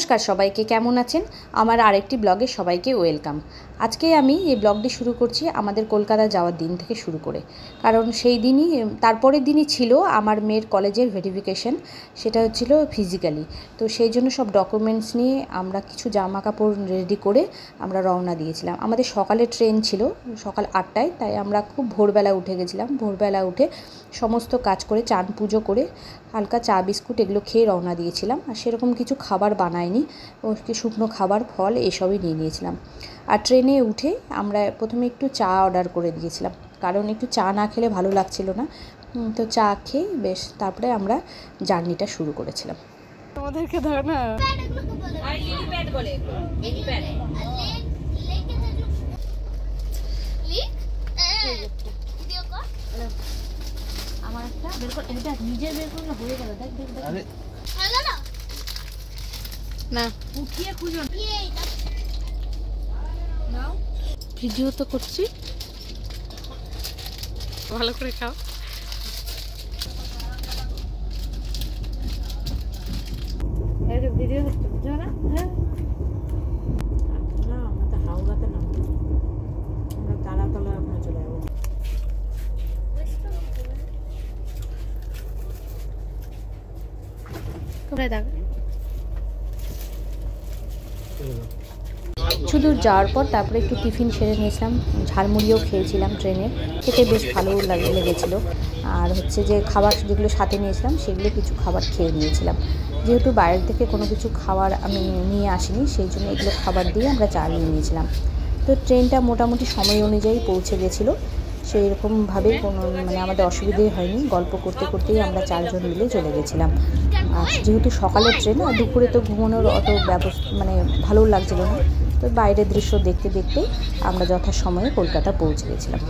নমস্কার সবাইকে, কেমন আছেন? আমার আরেকটি ব্লগে সবাইকে ওয়েলকাম। আজকে আমি এই ব্লগটি শুরু করছি আমাদের কলকাতা যাওয়ার দিন থেকে শুরু করে, কারণ সেই দিনই তারপরের দিনই ছিল আমার মেয়ের কলেজের ভেরিফিকেশন। সেটা হচ্ছিল ফিজিক্যালি। তো সেই জন্য সব ডকুমেন্টস নিয়ে আমরা কিছু জামা কাপড় রেডি করে আমরা রওনা দিয়েছিলাম। আমাদের সকালে ট্রেন ছিল সকাল 8টায়, তাই আমরা খুব ভোরবেলা উঠে গেছিলাম। ভোরবেলা উঠে সমস্ত কাজ করে চান পুজো করে হালকা চা বিস্কুট এগুলো খেয়ে রওনা দিয়েছিলাম। আর সেরকম কিছু খাবার বানাইনি, শুকনো খাবার ফল এসবই নিয়ে নিয়েছিলাম। আর ট্রেনে উঠে আমরা প্রথমে একটু চা অর্ডার করে দিয়েছিলাম, কারণ একটু চা না খেলে ভালো লাগছিল না। তো চা খেয়ে বেশ তারপরে আমরা জার্নিটা শুরু করেছিলাম। আমাদেরকে ধর না আমার একটা বের কর, এটা নিজে বের করলে হয়ে গেল। দেখ দেখ আরে হলো না, না উঠিয়ে খুঁজো নাও। ভিডিও তো করছি, ভালো করে খাও। এই যে ভিডিও হচ্ছে, বুঝছো না? হ্যাঁ না, আমরা তো হাওড়াতে নামবো, আমরা তারাতলা ওখানে চলে যাবো। শুধু যাওয়ার পর তারপরে একটু টিফিন সেরে নিয়েছিলাম, ঝালমুড়িও খেয়েছিলাম ট্রেনে, খেতে বেশ ভালো লেগেছিলো। আর হচ্ছে যে খাবার যেগুলো সাথে নিয়েছিলাম সেগুলো কিছু খাবার খেয়ে নিয়েছিলাম। যেহেতু বাইরের থেকে কোনো কিছু খাবার আমি নিয়ে আসিনি, সেই জন্য এগুলো খাবার দিয়ে আমরা চালিয়ে নিয়েছিলাম। তো ট্রেনটা মোটামুটি সময় অনুযায়ী পৌঁছে গেছিলো, সেই রকমভাবে কোনো আমাদের অসুবিধেই হয়নি। গল্প করতে করতেই আমরা 4 জন মিলে চলে গেছিলাম। আর যেহেতু সকালের ট্রেন, আর দুপুরে তো ঘুমানোর অত ব্যবস্থা ভালো লাগছিল না, তো বাইরের দৃশ্য দেখতে দেখতে আমরা যথাসময়ে কলকাতা পৌঁছে গেছিলাম।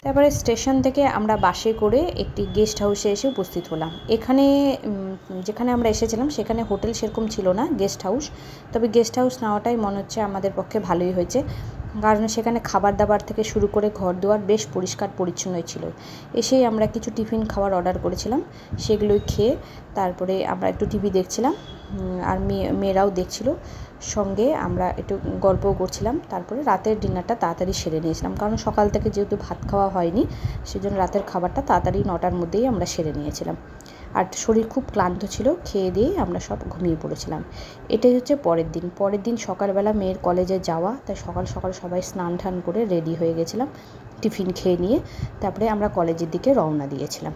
তারপরে স্টেশন থেকে আমরা বাসে করে একটি গেস্ট হাউসে এসে উপস্থিত হলাম। এখানে যেখানে আমরা এসেছিলাম সেখানে হোটেল সেরকম ছিল না, গেস্ট হাউস। তবে গেস্ট হাউস নেওয়াটাই মনে হচ্ছে আমাদের পক্ষে ভালোই হয়েছে, কারণ সেখানে খাবার দাবার থেকে শুরু করে ঘর দুয়ার বেশ পরিষ্কার পরিচ্ছন্নই ছিল। এসেই আমরা কিছু টিফিন খাবার অর্ডার করেছিলাম, সেগুলোই খেয়ে তারপরে আমরা একটু টিভি দেখছিলাম, আর মেয়েরাও দেখছিল, সঙ্গে আমরা একটু গল্পও করছিলাম। তারপরে রাতের ডিনারটা তাড়াতাড়ি সেরে নিয়েছিলাম, কারণ সকাল থেকে যেহেতু ভাত খাওয়া হয়নি, সেজন্য রাতের খাবারটা তাড়াতাড়ি 9টার মধ্যেই আমরা সেরে নিয়েছিলাম। আর শরীর খুব ক্লান্ত ছিল, খেয়ে দিয়ে আমরা সব ঘুমিয়ে পড়েছিলাম। এটাই হচ্ছে পরের দিন সকালবেলা মেয়ের কলেজে যাওয়া, তাই সকাল সকাল সবাই স্নান টান করে রেডি হয়ে গেছিলাম। টিফিন খেয়ে নিয়ে তারপরে আমরা কলেজের দিকে রওনা দিয়েছিলাম।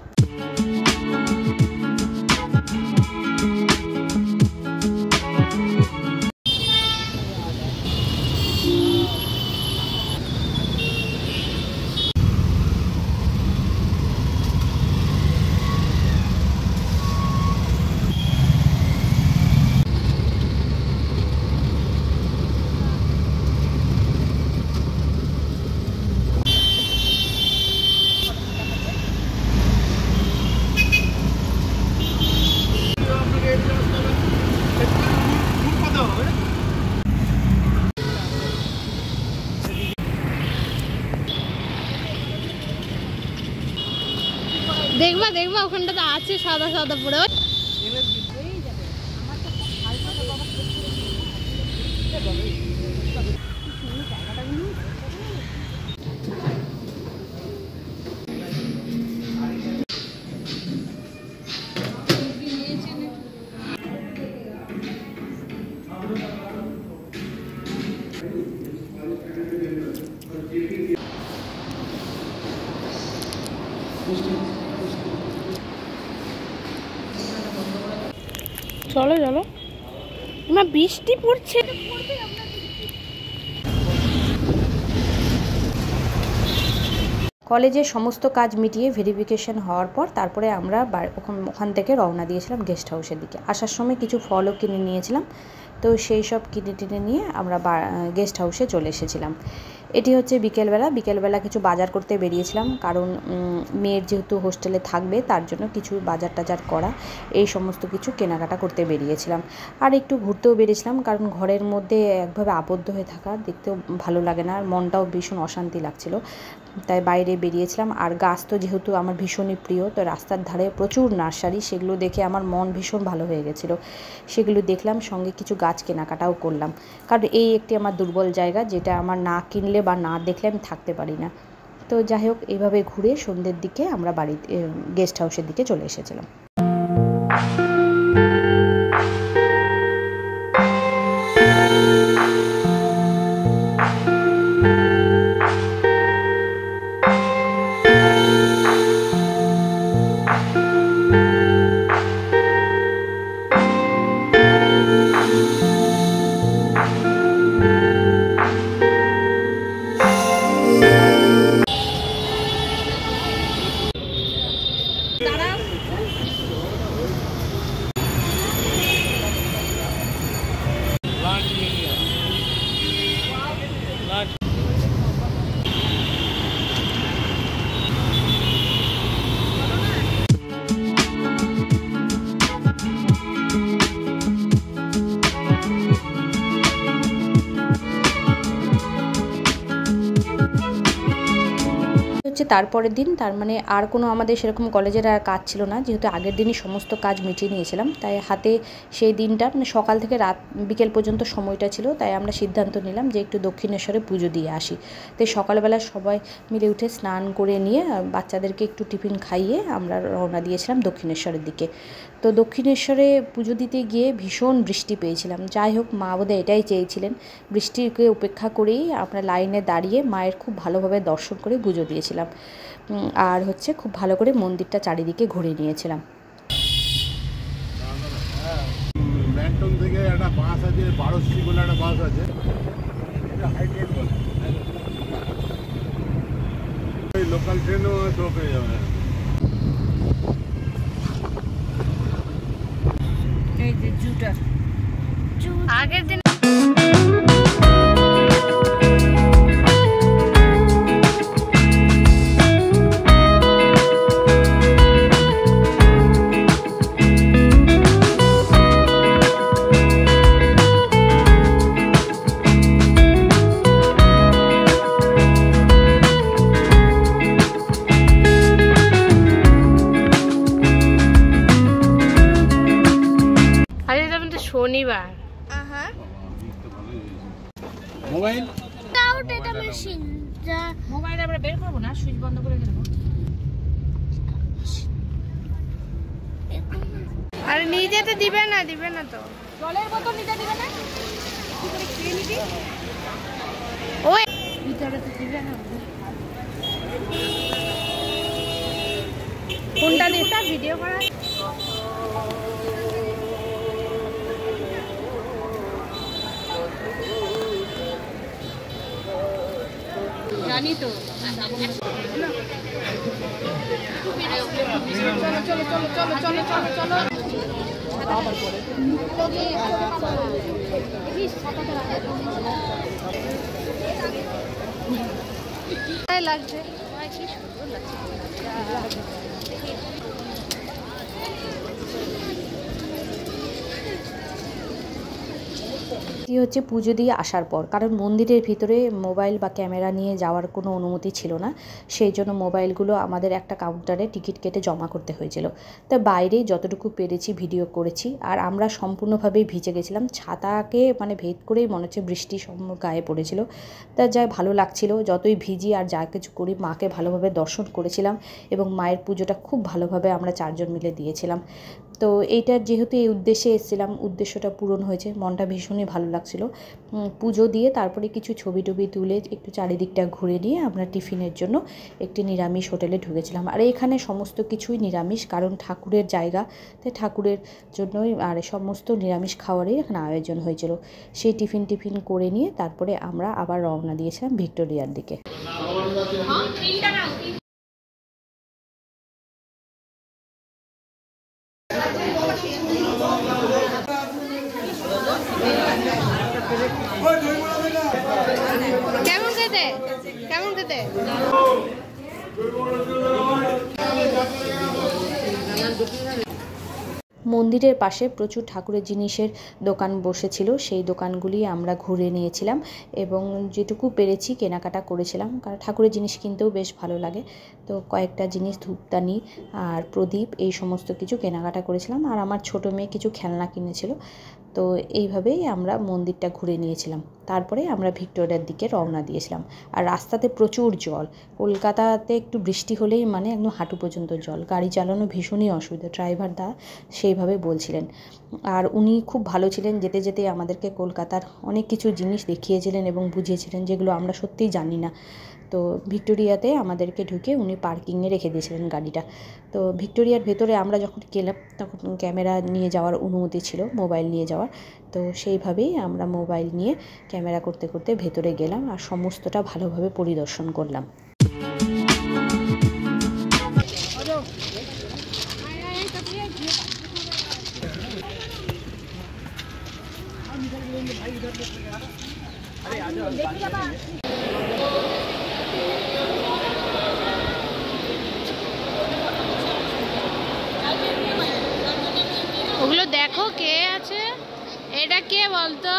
দেখবা দেখবা ওখানটাতে আছে সাদা সাদা পুরো। চলো চলো মা, বৃষ্টি পড়ছে। কলেজের সমস্ত কাজ মিটিয়ে ভেরিফিকেশন হওয়ার পর তারপরে আমরা ওখান থেকে রওনা দিয়েছিলাম গেস্ট হাউসের দিকে। আসার সময় কিছু ফলও কিনে নিয়েছিলাম, তো সেই সব কিনে টিনে নিয়ে আমরা গেস্ট হাউসে চলে এসেছিলাম। এটি হচ্ছে বিকেলবেলা কিছু বাজার করতে বেরিয়েছিলাম, কারণ মেয়ের যেহেতু হোস্টেলে থাকবে তার জন্য কিছু বাজার টাজার করা, এই সমস্ত কিছু কেনাকাটা করতে বেরিয়েছিলাম। আর একটু ঘুরতেও বেরিয়েছিলাম, কারণ ঘরের মধ্যে একভাবে আবদ্ধ হয়ে থাকা দেখতেও ভালো লাগে না, আর মনটাও ভীষণ অশান্তি লাগছিল, তাই বাইরে বেরিয়েছিলাম। আর গাছ তো যেহেতু আমার ভীষণই প্রিয়, তো রাস্তার ধারে প্রচুর নার্সারি, সেগুলো দেখে আমার মন ভীষণ ভালো হয়ে গেছিলো। সেগুলো দেখলাম, সঙ্গে কিছু গাছ কেনাকাটাও করলাম, কারণ এই একটি আমার দুর্বল জায়গা, যেটা আমার না কিনলে বা না দেখলে আমি থাকতে পারি না। তো যাই হোক, এইভাবে ঘুরে সন্ধ্যের দিকে আমরা গেস্ট হাউসের দিকে চলে এসেছিলাম। হচ্ছে তারপরের দিন, তার মানে আর কোনো আমাদের সেরকম কলেজের আর কাজ ছিল না, যেহেতু আগের দিনই সমস্ত কাজ মিটিয়ে নিয়েছিলাম, তাই হাতে সেই দিনটা মানে সকাল থেকে বিকেল পর্যন্ত সময়টা ছিল, তাই আমরা সিদ্ধান্ত নিলাম যে একটু দক্ষিণেশ্বরে পুজো দিয়ে আসি। তাই সকালবেলা সবাই মিলে উঠে স্নান করে নিয়ে বাচ্চাদেরকে একটু টিফিন খাইয়ে আমরা রওনা দিয়েছিলাম দক্ষিণেশ্বরের দিকে। তো দক্ষিণেশ্বরে পুজো দিতে গিয়ে ভীষণ বৃষ্টি পেয়েছিলাম। যাই হোক, মা বোধহয় এটাই চেয়েছিলেন, বৃষ্টিকে উপেক্ষা করেই আমরা লাইনে দাঁড়িয়ে মায়ের খুব ভালোভাবে দর্শন করে পুজো দিয়েছিলাম, আর হচ্ছে খুব ভালো করে মন্দিরটা চারিদিকে ঘুরে নিয়েছিলাম। থেকে একটা বাস আছে, 12 বলে একটা বাস আছে, এটা হাইটেড বলে, লোকাল ট্রেনও তো পেয়ে যাবে। এই যে জুটার আগের দিন শনিবার। মোবাইল আউট, এটা মেশিন, যা মোবাইল আমরা বের করব না, সুইচ বন্ধ করে দেব। আরে নিজে তো দিবে না তো, জলের বোতল নিতে দিবে না, কি করে খেয়ে নিবি? ওই ভিতরে তো দিবে না। কোনটা দিটা ভিডিও করা জানি তো। চলো লাগছে, কি সুন্দর লাগছে। এটি হচ্ছে পুজো দিয়ে আসার পর, কারণ মন্দিরের ভিতরে মোবাইল বা ক্যামেরা নিয়ে যাওয়ার কোনো অনুমতি ছিল না, সেই জন্য মোবাইলগুলো আমাদের একটা কাউন্টারে টিকিট কেটে জমা করতে হয়েছিল। তা বাইরে যতটুকু পেরেছি ভিডিও করেছি, আর আমরা সম্পূর্ণভাবেই ভিজে গেছিলাম, ছাতাকে মানে ভেদ করেই মনে হচ্ছে বৃষ্টি গায়ে পড়েছিল। তা যাই ভালো লাগছিল, যতই ভিজি আর যা কিছু করি মাকে ভালোভাবে দর্শন করেছিলাম, এবং মায়ের পুজোটা খুব ভালোভাবে আমরা 4 জন মিলে দিয়েছিলাম। তো এইটার যেহেতু এই উদ্দেশ্যে এসেছিলাম, উদ্দেশ্যটা পূরণ হয়েছে, মনটা ভীষণই ভালো লাগছে। লাগছিল। পুজো দিয়ে তারপরে কিছু ছবি টবি তুলে একটু চারিদিকটা ঘুরে নিয়ে আমরা টিফিনের জন্য একটি নিরামিষ হোটেলে ঢুকেছিলাম। আর এখানে সমস্ত কিছুই নিরামিষ, কারণ ঠাকুরের জায়গা, তাই ঠাকুরের জন্যই আর সমস্ত নিরামিষ খাবারই এখানে আয়োজন হয়েছিল। সেই টিফিন করে নিয়ে তারপরে আমরা আবার রওনা দিয়েছিলাম ভিক্টোরিয়ার দিকে। কেমন খেতে মন্দিরের পাশে প্রচুর ঠাকুরের জিনিসের দোকান বসেছিল, সেই দোকানগুলি আমরা ঘুরে নিয়েছিলাম এবং যেটুকু পেরেছি কেনাকাটা করেছিলাম, কারণ ঠাকুরের জিনিস কিনতেও বেশ ভালো লাগে। তো কয়েকটা জিনিস, ধূপদানি আর প্রদীপ, এই সমস্ত কিছু কেনাকাটা করেছিলাম। আর আমার ছোটো মেয়ে কিছু খেলনা কিনেছিল। তো এইভাবেই আমরা মন্দিরটা ঘুরে নিয়েছিলাম। তারপরে আমরা ভিক্টোরিয়ার দিকে রওনা দিয়েছিলাম। আর রাস্তাতে প্রচুর জল, কলকাতাতে একটু বৃষ্টি হলেই মানে একদম হাঁটু পর্যন্ত জল, গাড়ি চালানো ভীষণই অসুবিধা, ড্রাইভার দা সেইভাবে বলছিলেন। আর উনি খুব ভালো ছিলেন, যেতে যেতে আমাদেরকে কলকাতার অনেক কিছু জিনিস দেখিয়েছিলেন এবং বুঝিয়েছিলেন, যেগুলো আমরা সত্যিই জানি না। তো ভিক্টোরিয়াতে আমাদেরকে ঢুকে উনি পার্কিংয়ে রেখে দিয়েছিলেন গাড়িটা। তো ভিক্টোরিয়ার ভেতরে আমরা যখন গেলাম তখন ক্যামেরা নিয়ে যাওয়ার অনুমতি ছিল, মোবাইল নিয়ে যাওয়ার। তো সেইভাবেই আমরা মোবাইল নিয়ে ক্যামেরা করতে করতে ভেতরে গেলাম আর সমস্তটা ভালোভাবে পরিদর্শন করলাম। ওগুলো দেখো কে আছে, এটা কে বলতো?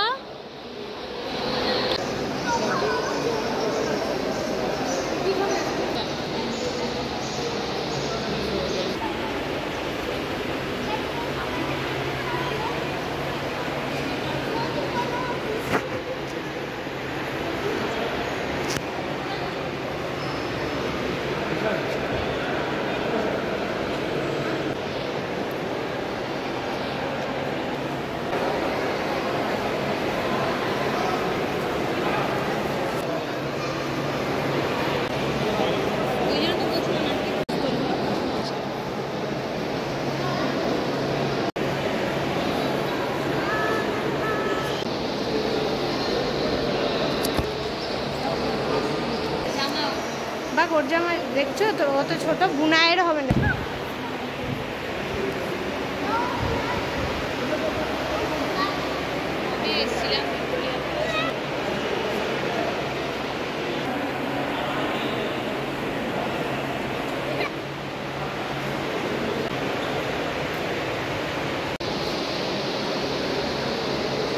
বা ওর জামা দেখছো তো, অত ছোট বুনায়ের হবে না।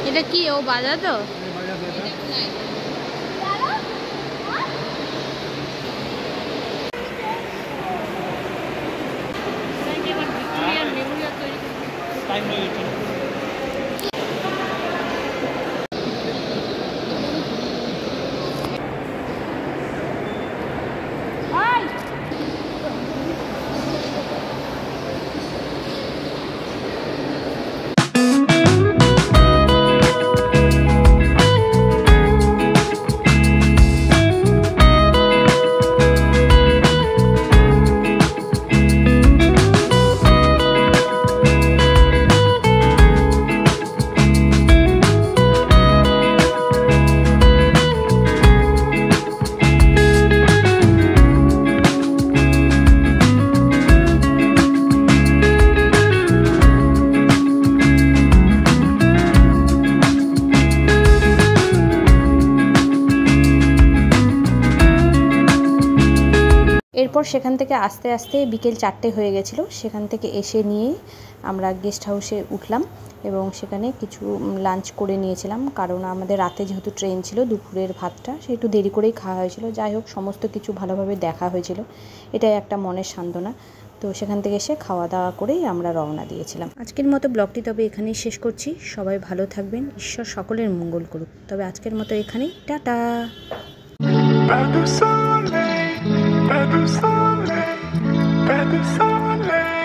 এটা কি ও বাজাতো? এরপর সেখান থেকে আস্তে আস্তে বিকেল 4টে হয়ে গেছিলো। সেখান থেকে এসে নিয়ে আমরা গেস্ট হাউসে উঠলাম এবং সেখানে কিছু লাঞ্চ করে নিয়েছিলাম, কারণ আমাদের রাতে যেহেতু ট্রেন ছিল, দুপুরের ভাতটা সে একটু দেরি করেই খাওয়া হয়েছিল। যাই হোক, সমস্ত কিছু ভালোভাবে দেখা হয়েছিল, এটাই একটা মনের সান্ত্বনা। তো সেখান থেকে এসে খাওয়া দাওয়া করেই আমরা রওনা দিয়েছিলাম। আজকের মতো ব্লগটি তবে এখানেই শেষ করছি। সবাই ভালো থাকবেন, ঈশ্বর সকলের মঙ্গল করুক। তবে আজকের মতো এখানেই, tata. Pas de soleil, pas de soleil, pas de soleil.